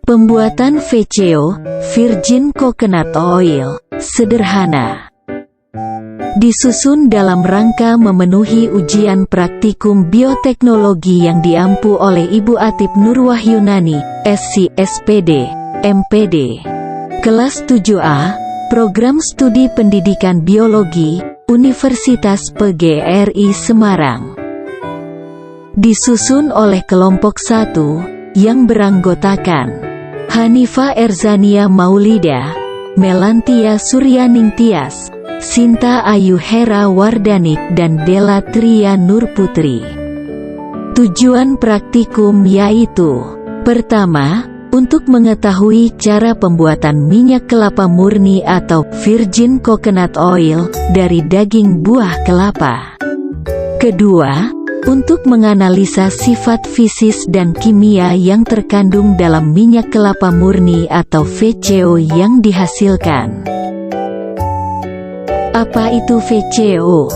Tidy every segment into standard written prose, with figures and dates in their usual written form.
Pembuatan VCO, Virgin Coconut Oil, sederhana. Disusun dalam rangka memenuhi ujian praktikum bioteknologi yang diampu oleh Ibu Atip Nurwahyunani, SC, SPD, MPD. Kelas 7A, Program Studi Pendidikan Biologi, Universitas PGRI Semarang. Disusun oleh kelompok 1, yang beranggotakan Hanifa Erzania Maulida, Melantia Suryaning Tias, Sinta Ayu Hera Wardanik dan Della Tria Nurputri. Tujuan praktikum yaitu: pertama, untuk mengetahui cara pembuatan minyak kelapa murni atau virgin coconut oil dari daging buah kelapa. Kedua, untuk menganalisa sifat fisis dan kimia yang terkandung dalam minyak kelapa murni atau VCO yang dihasilkan. Apa itu VCO?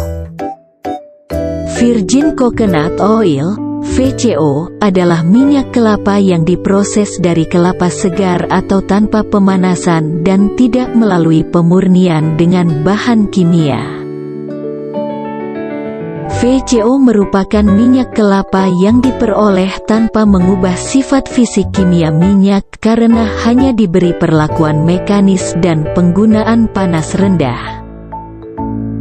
Virgin Coconut Oil, VCO, adalah minyak kelapa yang diproses dari kelapa segar atau tanpa pemanasan dan tidak melalui pemurnian dengan bahan kimia. VCO merupakan minyak kelapa yang diperoleh tanpa mengubah sifat fisik kimia minyak karena hanya diberi perlakuan mekanis dan penggunaan panas rendah,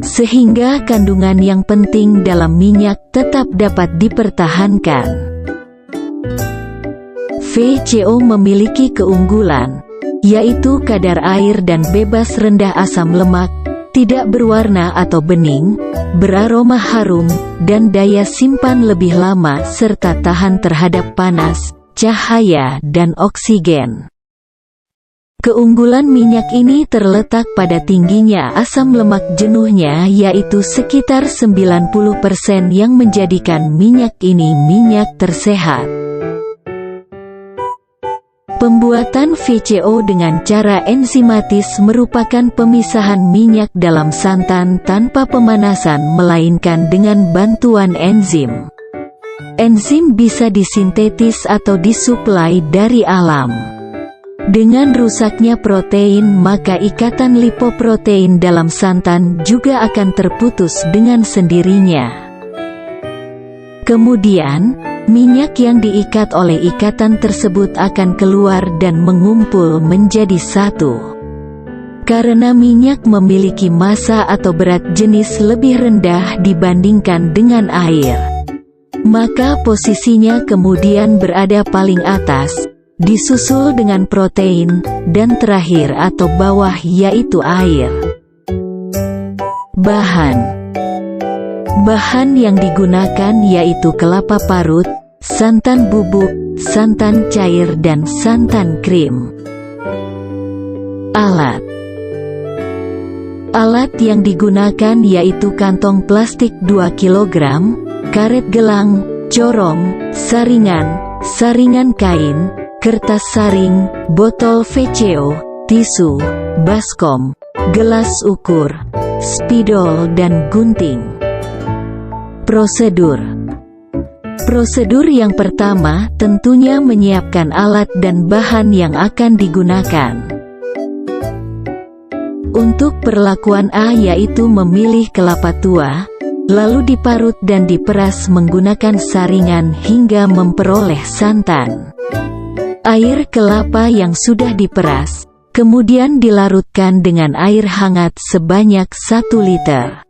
sehingga kandungan yang penting dalam minyak tetap dapat dipertahankan. VCO memiliki keunggulan, yaitu kadar air dan bebas rendah asam lemak, tidak berwarna atau bening, beraroma harum, dan daya simpan lebih lama serta tahan terhadap panas, cahaya, dan oksigen. Keunggulan minyak ini terletak pada tingginya asam lemak jenuhnya, yaitu sekitar 90%, yang menjadikan minyak ini minyak tersehat. Pembuatan VCO dengan cara enzimatis merupakan pemisahan minyak dalam santan tanpa pemanasan melainkan dengan bantuan enzim. Enzim bisa disintetis atau disuplai dari alam. Dengan rusaknya protein, maka ikatan lipoprotein dalam santan juga akan terputus dengan sendirinya. Kemudian, minyak yang diikat oleh ikatan tersebut akan keluar dan mengumpul menjadi satu. Karena minyak memiliki massa atau berat jenis lebih rendah dibandingkan dengan air, maka posisinya kemudian berada paling atas, disusul dengan protein, dan terakhir atau bawah yaitu air. Bahan yang digunakan yaitu kelapa parut, santan bubuk, santan cair dan santan krim. Alat yang digunakan yaitu kantong plastik 2 kg, karet gelang, corong, saringan kain, kertas saring, botol VCO, tisu, baskom, gelas ukur, spidol dan gunting. Prosedur yang pertama tentunya menyiapkan alat dan bahan yang akan digunakan. Untuk perlakuan A yaitu memilih kelapa tua, lalu diparut dan diperas menggunakan saringan hingga memperoleh santan. Air kelapa yang sudah diperas, kemudian dilarutkan dengan air hangat sebanyak 1 liter.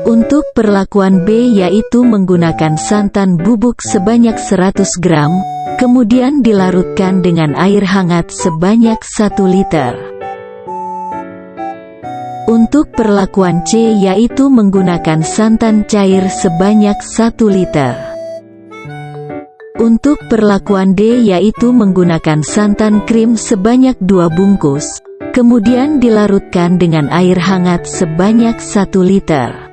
Untuk perlakuan B yaitu menggunakan santan bubuk sebanyak 100 gram, kemudian dilarutkan dengan air hangat sebanyak 1 liter. Untuk perlakuan C yaitu menggunakan santan cair sebanyak 1 liter. Untuk perlakuan D yaitu menggunakan santan krim sebanyak 2 bungkus, kemudian dilarutkan dengan air hangat sebanyak 1 liter.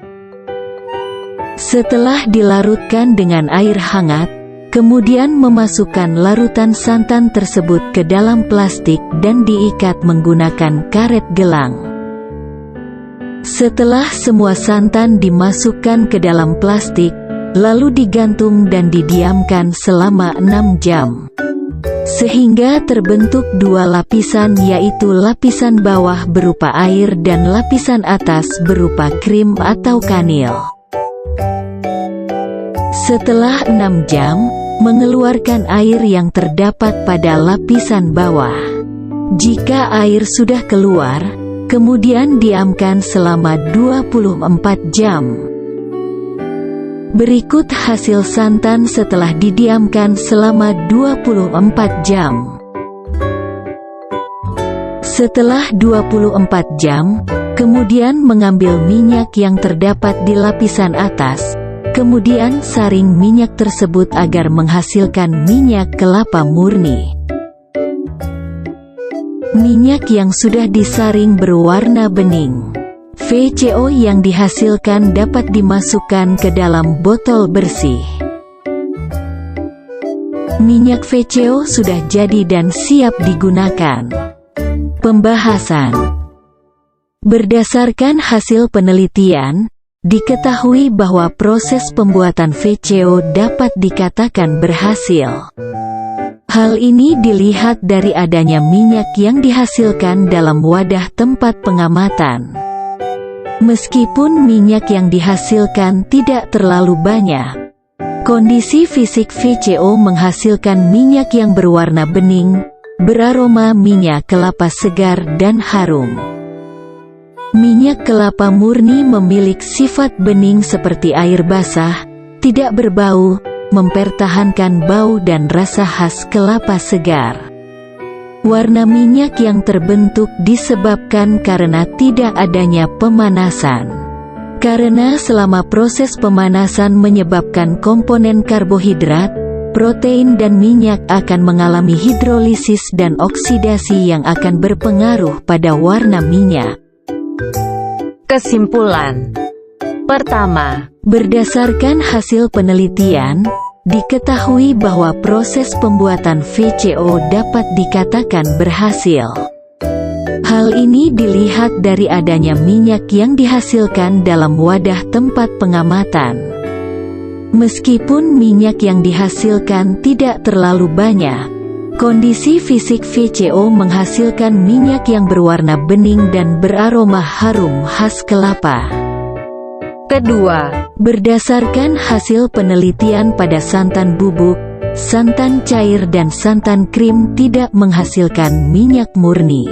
Setelah dilarutkan dengan air hangat, kemudian memasukkan larutan santan tersebut ke dalam plastik dan diikat menggunakan karet gelang. Setelah semua santan dimasukkan ke dalam plastik, lalu digantung dan didiamkan selama 6 jam. Sehingga terbentuk dua lapisan, yaitu lapisan bawah berupa air dan lapisan atas berupa krim atau kanil. Setelah 6 jam, mengeluarkan air yang terdapat pada lapisan bawah. Jika air sudah keluar, kemudian diamkan selama 24 jam. Berikut hasil santan setelah didiamkan selama 24 jam. Setelah 24 jam, kemudian mengambil minyak yang terdapat di lapisan atas, kemudian saring minyak tersebut agar menghasilkan minyak kelapa murni. Minyak yang sudah disaring berwarna bening. VCO yang dihasilkan dapat dimasukkan ke dalam botol bersih. Minyak VCO sudah jadi dan siap digunakan. Pembahasan. Berdasarkan hasil penelitian, diketahui bahwa proses pembuatan VCO dapat dikatakan berhasil. Hal ini dilihat dari adanya minyak yang dihasilkan dalam wadah tempat pengamatan. Meskipun minyak yang dihasilkan tidak terlalu banyak, kondisi fisik VCO menghasilkan minyak yang berwarna bening, beraroma minyak kelapa segar dan harum. Minyak kelapa murni memiliki sifat bening seperti air basah, tidak berbau, mempertahankan bau dan rasa khas kelapa segar. Warna minyak yang terbentuk disebabkan karena tidak adanya pemanasan. Karena selama proses pemanasan menyebabkan komponen karbohidrat, protein dan minyak akan mengalami hidrolisis dan oksidasi yang akan berpengaruh pada warna minyak. Kesimpulan. Pertama, berdasarkan hasil penelitian, diketahui bahwa proses pembuatan VCO dapat dikatakan berhasil. Hal ini dilihat dari adanya minyak yang dihasilkan dalam wadah tempat pengamatan. Meskipun minyak yang dihasilkan tidak terlalu banyak, kondisi fisik VCO menghasilkan minyak yang berwarna bening dan beraroma harum khas kelapa. kedua, Berdasarkan hasil penelitian pada santan bubuk, santan cair dan santan krim tidak menghasilkan minyak murni.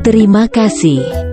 Terima kasih.